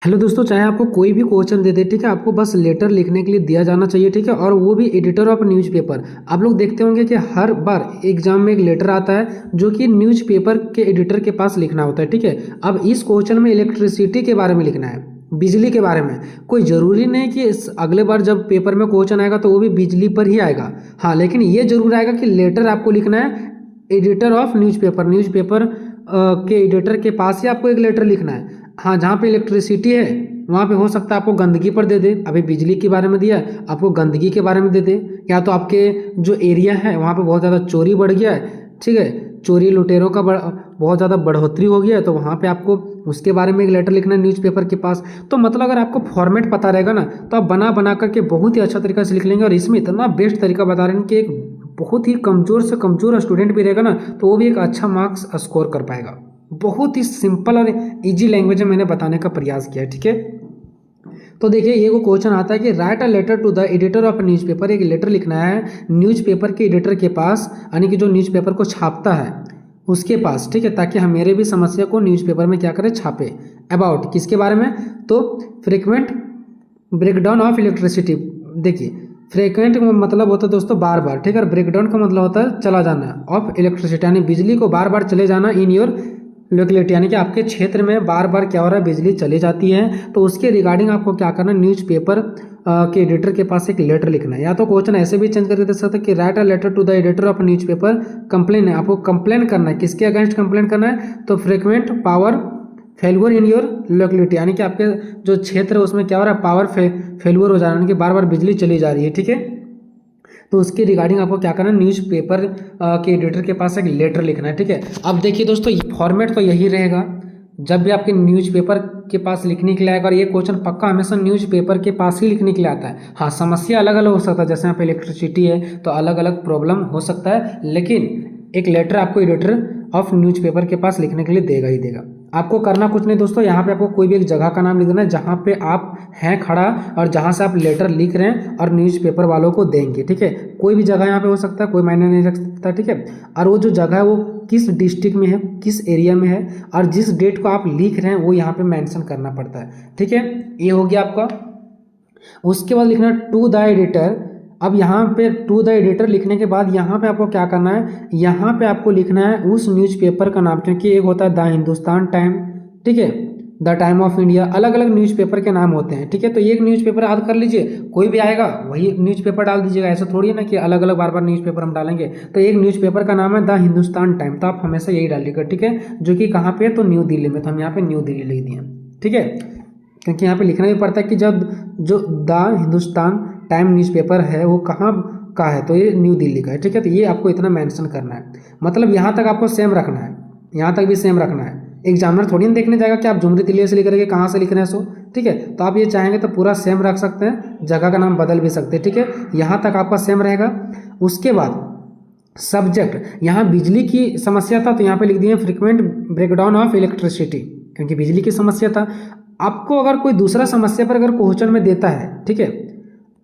Hello दोस्तों, चाहे आपको कोई भी क्वेश्चन दे दे, ठीक है, आपको बस लेटर लिखने के लिए दिया जाना चाहिए, ठीक है, और वो भी एडिटर ऑफ न्यूज़पेपर। आप लोग देखते होंगे कि हर बार एग्जाम में एक लेटर आता है जो कि न्यूज़पेपर के एडिटर के पास लिखना होता है, ठीक है। अब इस क्वेश्चन में इलेक्ट्रिसिटी के बारे में लिखना है, बिजली के बारे में। कोई ज़रूरी नहीं कि अगले बार जब पेपर में क्वेश्चन आएगा तो वो भी बिजली पर ही आएगा। हाँ, लेकिन ये जरूर आएगा कि लेटर आपको लिखना है एडिटर ऑफ न्यूज़पेपर। न्यूज़पेपर के एडिटर के पास ही आपको एक लेटर लिखना है। हाँ, जहाँ पे इलेक्ट्रिसिटी है वहाँ पे हो सकता है आपको गंदगी पर दे दे। अभी बिजली के बारे में दिया है, आपको गंदगी के बारे में दे दे। या तो आपके जो एरिया है वहाँ पे बहुत ज़्यादा चोरी बढ़ गया है, ठीक है, चोरी लुटेरों का बहुत ज़्यादा बढ़ोतरी हो गया है, तो वहाँ पे आपको उसके बारे में एक लेटर लिखना है न्यूज़पेपर के पास। तो मतलब अगर आपको फॉर्मेट पता रहेगा ना तो आप बना बना करके बहुत ही अच्छा तरीका से लिख लेंगे। और इसमें इतना बेस्ट तरीका बता रहे हैं कि एक बहुत ही कमज़ोर से कमज़ोर स्टूडेंट भी रहेगा ना तो वो भी एक अच्छा मार्क्स स्कोर कर पाएगा। बहुत ही सिंपल और इजी लैंग्वेज में मैंने बताने का प्रयास किया है, ठीक है। तो देखिए, ये वो क्वेश्चन आता है कि write a letter to the editor of newspaper. एक लेटर लिखना है न्यूज़पेपर के एडिटर के पास, यानी कि जो न्यूज़पेपर को छापता है उसके पास, ठीक है, ताकि हम मेरे भी समस्या को न्यूज़पेपर में क्या करें, छापे। अबाउट किसके बारे में, तो फ्रीक्वेंट ब्रेकडाउन ऑफ इलेक्ट्रिसिटी। देखिए, फ्रीक्वेंट का मतलब होता है दोस्तों बार बार, ठीक है, और ब्रेकडाउन का मतलब होता है चला जाना ऑफ इलेक्ट्रिसिटी, यानी बिजली को बार बार चले जाना इन योर लोकेलिटी, यानी कि आपके क्षेत्र में बार बार क्या हो रहा है, बिजली चली जाती है। तो उसके रिगार्डिंग आपको क्या करना है, न्यूज़पेपर के एडिटर के पास एक लेटर लिखना है। या तो क्वेश्चन ऐसे भी चेंज करके दे सकते हैं कि write a letter to the editor of newspaper complain है। आपको कंप्लेन करना है, किसके अगेंस्ट कंप्लेन करना है, तो frequent power failure in your locality, यानी कि आपके जो क्षेत्र है उसमें क्या हो रहा है, पावर फेलुअर हो जा रहा है, यानी कि बार बार बिजली चली जा रही है, ठीक है। तो उसके रिगार्डिंग आपको क्या करना है, न्यूज़पेपर के एडिटर के पास एक लेटर लिखना है, ठीक है। अब देखिए दोस्तों, फॉर्मेट तो यही रहेगा जब भी आपके न्यूज़पेपर के पास लिखने के लिए आएगा। और ये क्वेश्चन पक्का हमेशा न्यूज़पेपर के पास ही लिखने के लिए आता है। हाँ, समस्या अलग अलग हो सकता है, जैसे यहाँ पे इलेक्ट्रिसिटी है तो अलग अलग प्रॉब्लम हो सकता है, लेकिन एक लेटर आपको एडिटर ऑफ न्यूज़पेपर के पास लिखने के लिए देगा ही देगा। आपको करना कुछ नहीं दोस्तों, यहाँ पे आपको कोई भी एक जगह का नाम लिख देना है जहाँ पे आप हैं खड़ा और जहाँ से आप लेटर लिख रहे हैं और न्यूज़पेपर वालों को देंगे, ठीक है। कोई भी जगह यहाँ पे हो सकता है, कोई मायने नहीं रखता, ठीक है। और वो जो जगह है वो किस डिस्ट्रिक्ट में है, किस एरिया में है, और जिस डेट को आप लिख रहे हैं वो यहाँ पे मेंशन करना पड़ता है, ठीक है। ये हो गया आपका। उसके बाद लिखना टू द एडिटर। अब यहाँ पे टू द एडिटर लिखने के बाद यहाँ पे आपको क्या करना है, यहाँ पे आपको लिखना है उस न्यूज़पेपर का नाम, क्योंकि एक होता है द हिंदुस्तान टाइम, ठीक है, द टाइम ऑफ इंडिया, अलग अलग न्यूज़पेपर के नाम होते हैं, ठीक है। तो एक न्यूज़पेपर याद कर लीजिए, कोई भी आएगा वही न्यूज़पेपर डाल दीजिएगा। ऐसा थोड़ी है ना कि अलग अलग बार बार न्यूज़पेपर हम डालेंगे। तो एक न्यूज़पेपर का नाम है द हिंदुस्तान टाइम, तो आप हमेशा यही डालिएगा, ठीक है, जो कि कहाँ पे है, तो न्यू दिल्ली में। तो हम यहाँ पे न्यू दिल्ली लिख दिए, ठीक है, क्योंकि यहाँ पे लिखना भी पड़ता है कि जब जो द हिंदुस्तान टाइम न्यूज़पेपर है वो कहाँ का है, तो ये न्यू दिल्ली का है, ठीक है। तो ये आपको इतना मेंशन करना है, मतलब यहाँ तक आपको सेम रखना है, यहाँ तक भी सेम रखना है। एग्जामिनर थोड़ी ना देखने जाएगा कि आप जुमरी दिल्ली से लिख रहे हैं, कहाँ से लिख रहे हैं सो, ठीक है। तो आप ये चाहेंगे तो पूरा सेम रख सकते हैं, जगह का नाम बदल भी सकते हैं, ठीक है। यहाँ तक आपका सेम रहेगा। उसके बाद सब्जेक्ट, यहाँ बिजली की समस्या था तो यहाँ पे लिख दिए फ्रीक्वेंट ब्रेकडाउन ऑफ इलेक्ट्रिसिटी, क्योंकि बिजली की समस्या था। आपको अगर कोई दूसरा समस्या पर अगर क्वेश्चन में देता है, ठीक है,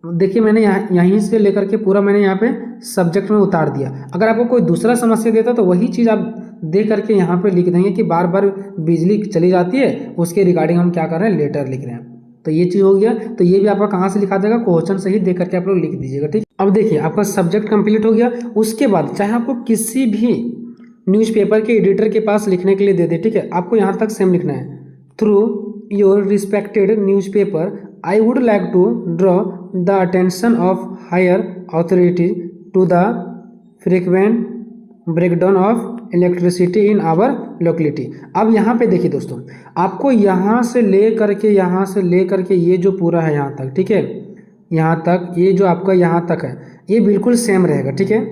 देखिए मैंने यहीं से लेकर के पूरा मैंने यहाँ पे सब्जेक्ट में उतार दिया। अगर आपको कोई दूसरा समस्या देता तो वही चीज़ आप दे करके यहाँ पे लिख देंगे कि बार बार बिजली चली जाती है, उसके रिगार्डिंग हम क्या कर रहे हैं, लेटर लिख रहे हैं। तो ये चीज़ हो गया। तो ये भी आपका कहाँ से लिखा देगा, क्वेश्चन से ही दे करके आप लोग लिख दीजिएगा, ठीक। अब देखिए, आपका सब्जेक्ट कंप्लीट हो गया। उसके बाद चाहे आपको किसी भी न्यूज़पेपर के एडिटर के पास लिखने के लिए दे दे, ठीक है, आपको यहाँ तक सेम लिखना है। Through your respected newspaper I would like to draw the attention of higher authority to the frequent breakdown of electricity in our locality। अब यहाँ पे देखिए दोस्तों, आपको यहाँ से ले करके ये जो पूरा है यहाँ तक, ठीक है, यहाँ तक ये जो आपका यहाँ तक है ये बिल्कुल सेम रहेगा, ठीक है।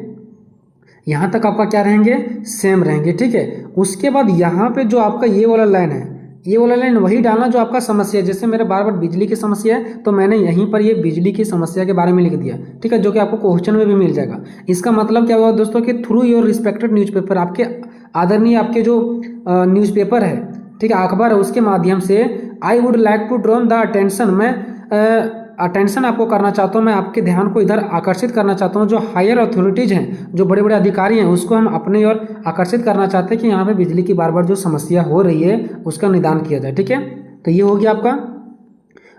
यहाँ तक आपका क्या रहेंगे, सेम रहेंगे, ठीक है। उसके बाद यहाँ पे जो आपका ये वाला लाइन है, ये वाला लाइन वही डालना जो आपका समस्या है। जैसे मेरे बार बार बिजली की समस्या है तो मैंने यहीं पर ये बिजली की समस्या के बारे में लिख दिया, ठीक है, जो कि आपको क्वेश्चन में भी मिल जाएगा। इसका मतलब क्या हुआ दोस्तों कि थ्रू योर रिस्पेक्टेड न्यूज़पेपर, आपके आदरणीय आपके जो न्यूज़पेपर है, ठीक है, अखबार है, उसके माध्यम से I would like to draw the attention, मैं अटेंशन आपको करना चाहता हूँ, मैं आपके ध्यान को इधर आकर्षित करना चाहता हूँ। जो हायर अथॉरिटीज़ हैं, जो बड़े बड़े अधिकारी हैं, उसको हम अपने ओर आकर्षित करना चाहते हैं कि यहाँ पे बिजली की बार बार जो समस्या हो रही है उसका निदान किया जाए, ठीक है। तो ये हो गया आपका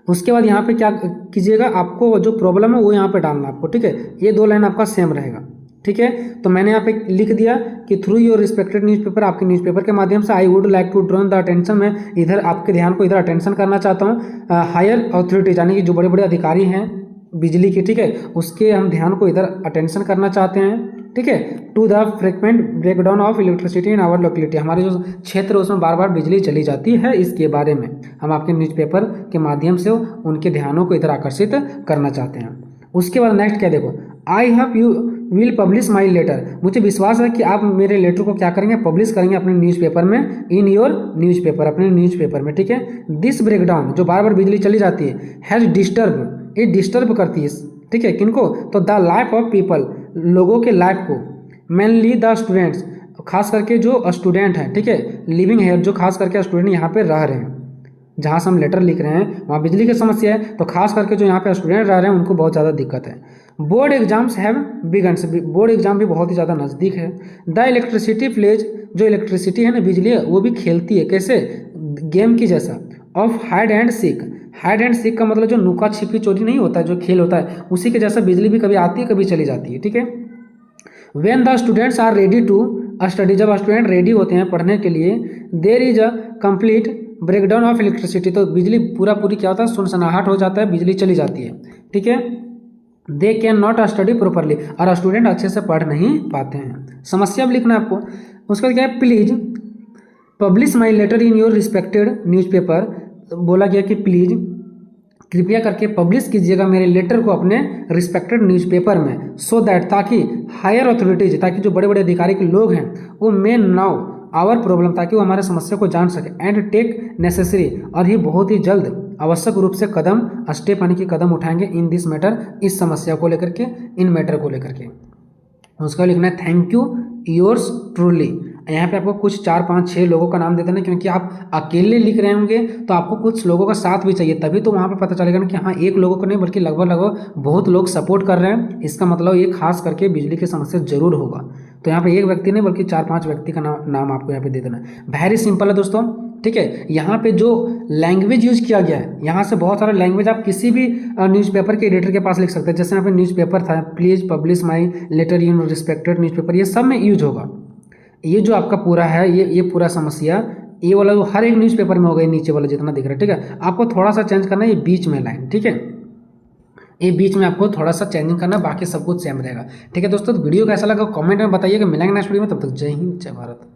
उसके बाद यहाँ पे क्या कीजिएगा, आपको जो प्रॉब्लम है वो यहाँ पे डालना आपको, ठीक है। ये 2 लाइन आपका सेम रहेगा, ठीक है। तो मैंने यहाँ पे लिख दिया कि थ्रू योर रिस्पेक्टेड न्यूज़पेपर, आपके न्यूज़पेपर के माध्यम से I would like to draw the attention, मैं इधर आपके ध्यान को इधर अटेंशन करना चाहता हूँ हायर अथॉरिटीज, यानी कि जो बड़े बड़े अधिकारी हैं बिजली के, ठीक है, उसके हम ध्यान को इधर अटेंशन करना चाहते हैं, ठीक है। To the frequent breakdown of electricity in our locality, हमारे जो क्षेत्र है उसमें बार बार बिजली चली जाती है, इसके बारे में हम आपके न्यूज़पेपर के माध्यम से उनके ध्यानों को इधर आकर्षित करना चाहते हैं। उसके बाद नेक्स्ट क्या देखो, I have you will publish my letter, मुझे विश्वास है कि आप मेरे लेटर को क्या करेंगे, पब्लिश करेंगे अपने न्यूज़पेपर में, इन योर न्यूज़पेपर, अपने न्यूज़पेपर में, ठीक है। दिस ब्रेकडाउन, जो बार बार बिजली चली जाती है, हैज़ डिस्टर्ब, ये डिस्टर्ब करती है, ठीक है, किनको, तो द लाइफ ऑफ पीपल, लोगों के लाइफ को, मेनली द स्टूडेंट्स, खास करके जो स्टूडेंट हैं, ठीक है, लिविंग है, जो खास करके स्टूडेंट यहाँ पे रह रहे हैं, जहाँ से हम लेटर लिख रहे हैं वहाँ बिजली की समस्या है, तो खास करके जो यहाँ पे स्टूडेंट रह रहे हैं उनको बहुत ज़्यादा दिक्कत है। Board exams have begun, board exam भी बहुत ही ज़्यादा नज़दीक है। द इलेक्ट्रिसिटी प्लेज, जो इलेक्ट्रिसिटी है ना, बिजली है, वो भी खेलती है, कैसे, गेम की जैसा, of hide and seek, hide and seek का मतलब जो नुका छिपी चोरी नहीं होता है, जो खेल होता है, उसी के जैसा बिजली भी कभी आती है कभी चली जाती है, ठीक है। When the students are ready to study, जब स्टूडेंट रेडी होते हैं पढ़ने के लिए, there is a complete breakdown of electricity, तो बिजली पूरी क्या होता है, सुनसनाहट हो जाता है, बिजली चली जाती है, ठीक है। They can not study properly, और स्टूडेंट अच्छे से पढ़ नहीं पाते हैं। समस्या भी लिखना है आपको। उसके बाद क्या है, please publish my letter in your respected newspaper, बोला गया कि प्लीज कृपया करके पब्लिश कीजिएगा मेरे लेटर को अपने रिस्पेक्टेड न्यूज़पेपर में, सो दैट, ताकि हायर अथॉरिटीज, ताकि जो बड़े बड़े अधिकारी के लोग हैं वो मे नाउ आवर प्रॉब्लम, ताकि वो हमारे समस्या को जान सके, एंड टेक नेसेसरी, और ये बहुत ही जल्द आवश्यक रूप से कदम, स्टेप यानी कि कदम उठाएंगे, इन दिस मैटर, इस समस्या को लेकर के, इन मैटर को लेकर के। उसका लिखना है थैंक यू योर्स ट्रूली, यहाँ पे आपको कुछ 4 5 6 लोगों का नाम दे देना, क्योंकि आप अकेले लिख रहे होंगे तो आपको कुछ लोगों का साथ भी चाहिए, तभी तो वहाँ पे पता चलेगा ना कि हाँ एक लोगों को नहीं बल्कि लगभग बहुत लोग सपोर्ट कर रहे हैं, इसका मतलब ये खास करके बिजली की समस्या जरूर होगा। तो यहाँ पे एक व्यक्ति नहीं बल्कि 4 5 व्यक्ति का नाम आपको यहाँ पे दे देना है। वेरी सिंपल है दोस्तों, ठीक है। यहाँ पे जो लैंग्वेज यूज किया गया है, यहाँ से बहुत सारा लैंग्वेज आप किसी भी न्यूज़पेपर के एडिटर के पास लिख सकते हैं। जैसे यहाँ पे न्यूज़पेपर था, please publish my letter in respected newspaper, ये सब में यूज होगा। ये जो आपका पूरा है, ये पूरा समस्या, ये वाला जो हर एक न्यूज़पेपर में होगा, नीचे वाला जितना दिख रहा है, ठीक है। आपको थोड़ा सा चेंज करना है, ये बीच में लाइन, ठीक है, ये बीच में आपको थोड़ा सा चेंजिंग करना, बाकी सब कुछ सेम रहेगा, ठीक है दोस्तों। तो वीडियो कैसा लगा कमेंट में बताइएगा। मिलेंगे नेक्स्ट वीडियो में, तब तक जय हिंद जय भारत।